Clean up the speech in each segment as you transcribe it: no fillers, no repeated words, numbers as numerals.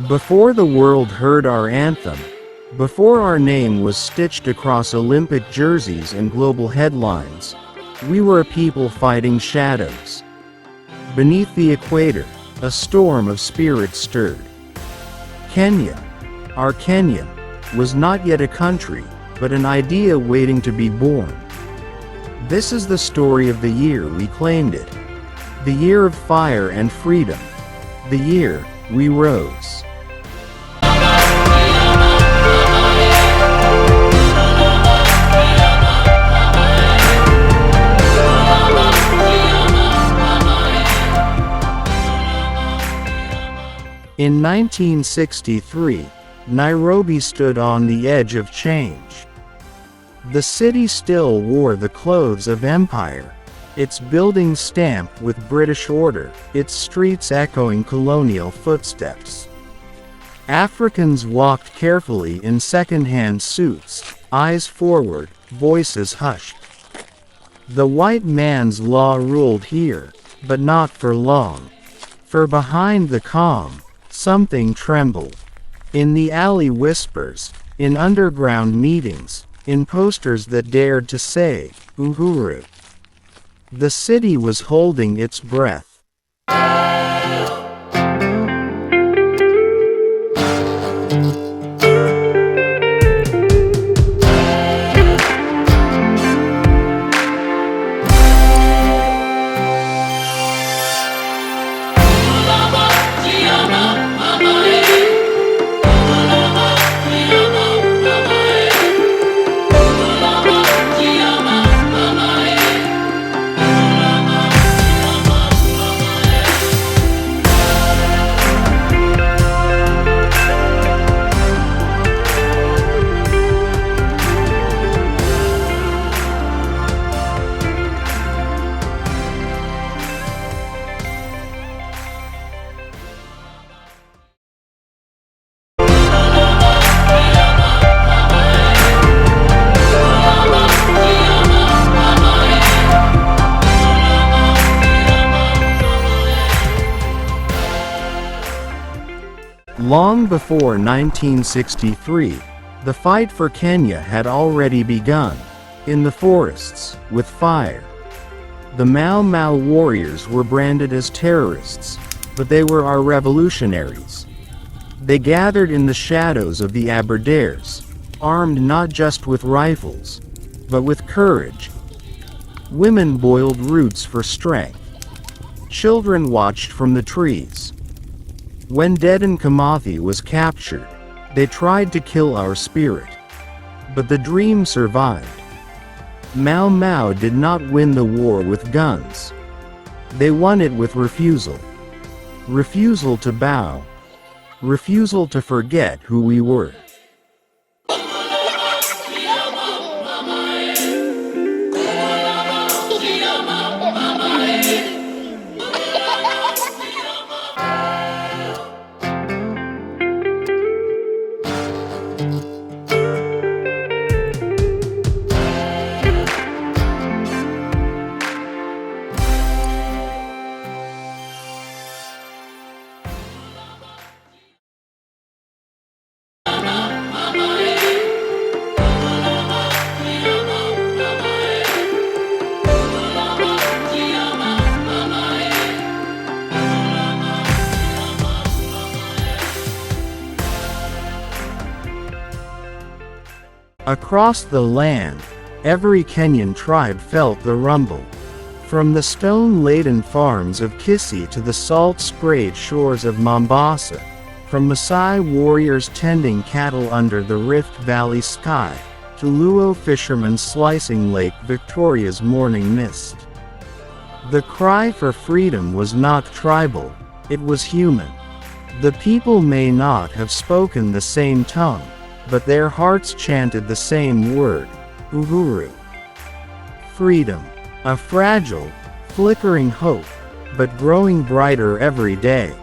Before the world heard our anthem, before our name was stitched across Olympic jerseys and global headlines, we were a people fighting shadows. Beneath the equator, a storm of spirits stirred. Kenya, our Kenya, was not yet a country, but an idea waiting to be born. This is the story of the year we claimed it. The year of fire and freedom. The year we rose. In 1963, Nairobi stood on the edge of change. The city still wore the clothes of empire, its buildings stamped with British order, its streets echoing colonial footsteps. Africans walked carefully in second-hand suits, eyes forward, voices hushed. The white man's law ruled here, but not for long. For behind the calm, something trembled. In the alley whispers, in underground meetings, in posters that dared to say, Uhuru. The city was holding its breath. Long before 1963, the fight for Kenya had already begun, in the forests, with fire. The Mau Mau warriors were branded as terrorists, but they were our revolutionaries. They gathered in the shadows of the Aberdares, armed not just with rifles, but with courage. Women boiled roots for strength. Children watched from the trees. When Dedan Kimathi was captured, they tried to kill our spirit. But the dream survived. Mau Mau did not win the war with guns. They won it with refusal. Refusal to bow. Refusal to forget who we were. Across the land, every Kenyan tribe felt the rumble. From the stone-laden farms of Kisii to the salt-sprayed shores of Mombasa, from Maasai warriors tending cattle under the Rift Valley sky, to Luo fishermen slicing Lake Victoria's morning mist. The cry for freedom was not tribal, it was human. The people may not have spoken the same tongue, but their hearts chanted the same word, Uhuru. Freedom, a fragile, flickering hope, but growing brighter every day.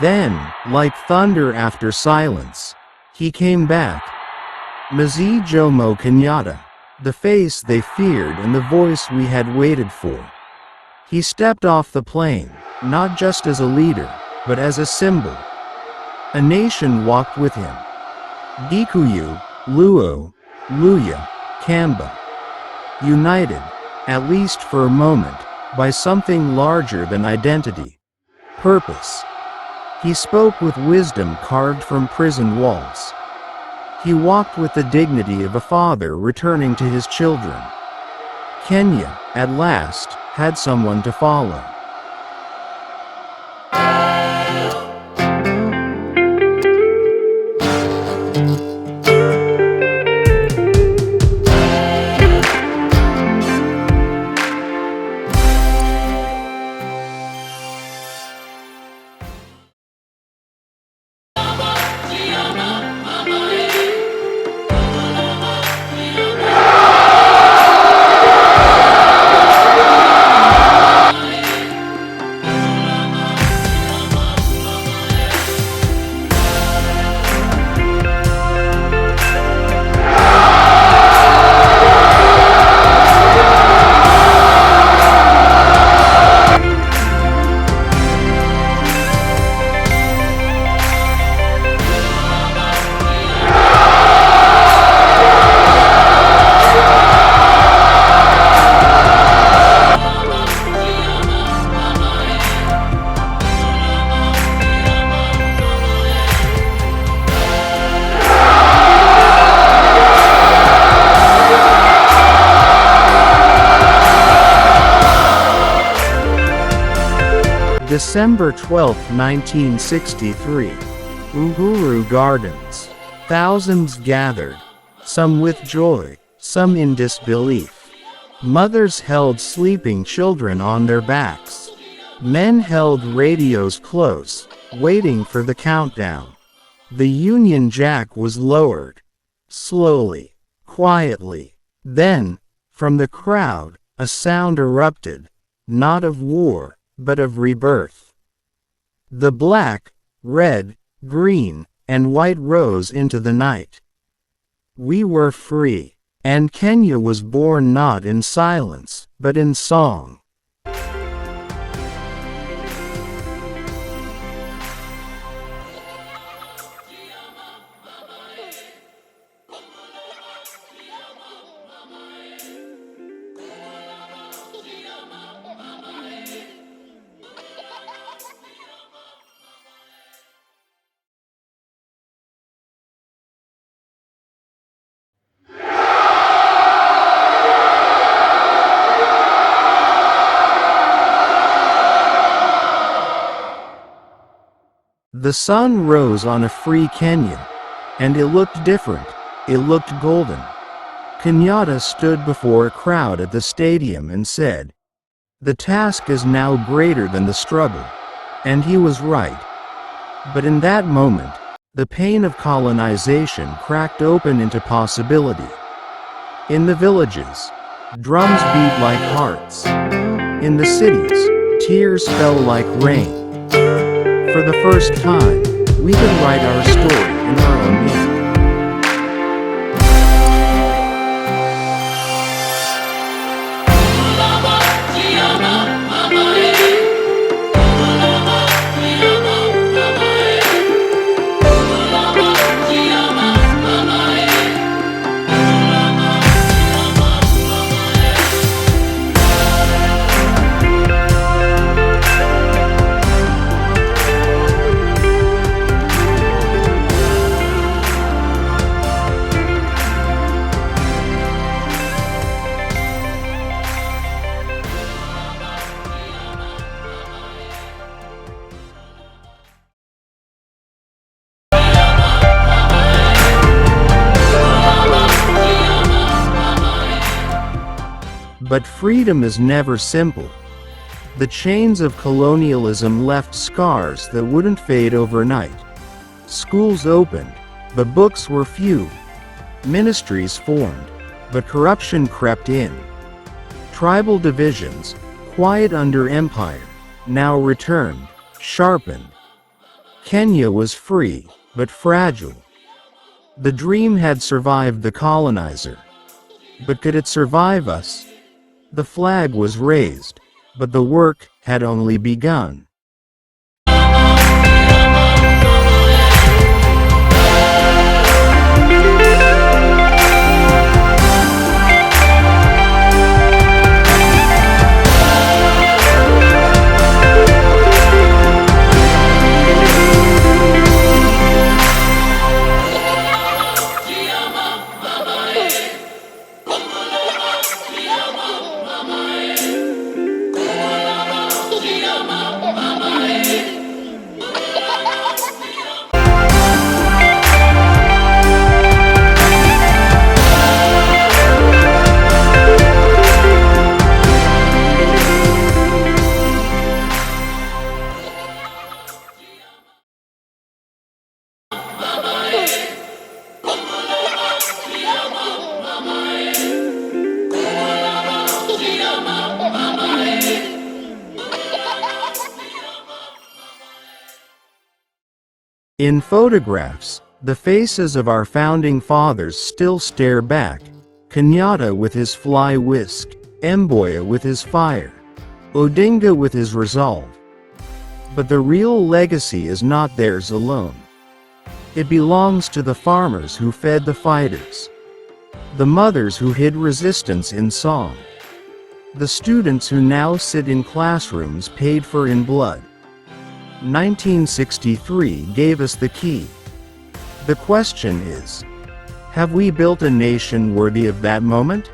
Then, like thunder after silence, he came back. Mzee Jomo Kenyatta, the face they feared and the voice we had waited for. He stepped off the plane, not just as a leader, but as a symbol. A nation walked with him. Gikuyu, Luo, Luya, Kamba. United, at least for a moment, by something larger than identity. Purpose. He spoke with wisdom carved from prison walls. He walked with the dignity of a father returning to his children. Kenya, at last, had someone to follow. December 12, 1963. Uhuru Gardens. Thousands gathered, some with joy, some in disbelief. Mothers held sleeping children on their backs. Men held radios close, waiting for the countdown. The Union Jack was lowered. Slowly, quietly. Then, from the crowd, a sound erupted, not of war, but of rebirth. The black, red, green, and white rose into the night. We were free, and Kenya was born not in silence, but in song. The sun rose on a free Kenya, and it looked different. It looked golden. Kenyatta stood before a crowd at the stadium and said, "The task is now greater than the struggle." And he was right. But in that moment, the pain of colonization cracked open into possibility. In the villages, drums beat like hearts. In the cities, tears fell like rain. For the first time, we could write our story in our own ink. But freedom is never simple. The chains of colonialism left scars that wouldn't fade overnight. Schools opened, but books were few. Ministries formed, but corruption crept in. Tribal divisions, quiet under empire, now returned, sharpened. Kenya was free, but fragile. The dream had survived the colonizer. But could it survive us? The flag was raised, but the work had only begun. In photographs, the faces of our founding fathers still stare back. Kenyatta with his fly whisk, Mboya with his fire, Odinga with his resolve. But the real legacy is not theirs alone. It belongs to the farmers who fed the fighters, the mothers who hid resistance in song, the students who now sit in classrooms paid for in blood. 1963 gave us the key. The question is, have we built a nation worthy of that moment?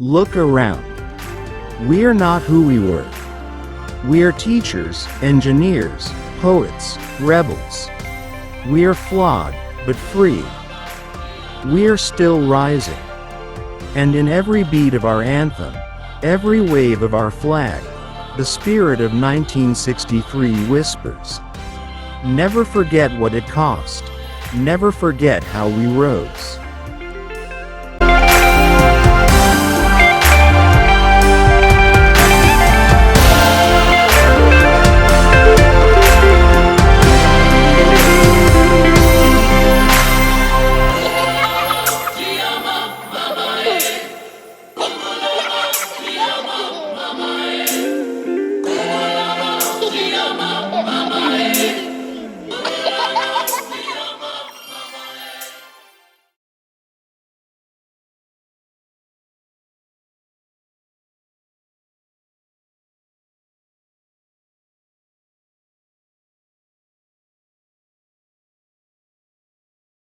Look around. We're not who we were. We're teachers, engineers, poets, rebels. We're flawed, but free. We're still rising. And in every beat of our anthem, every wave of our flag, the spirit of 1963 whispers. Never forget what it cost. Never forget how we rose.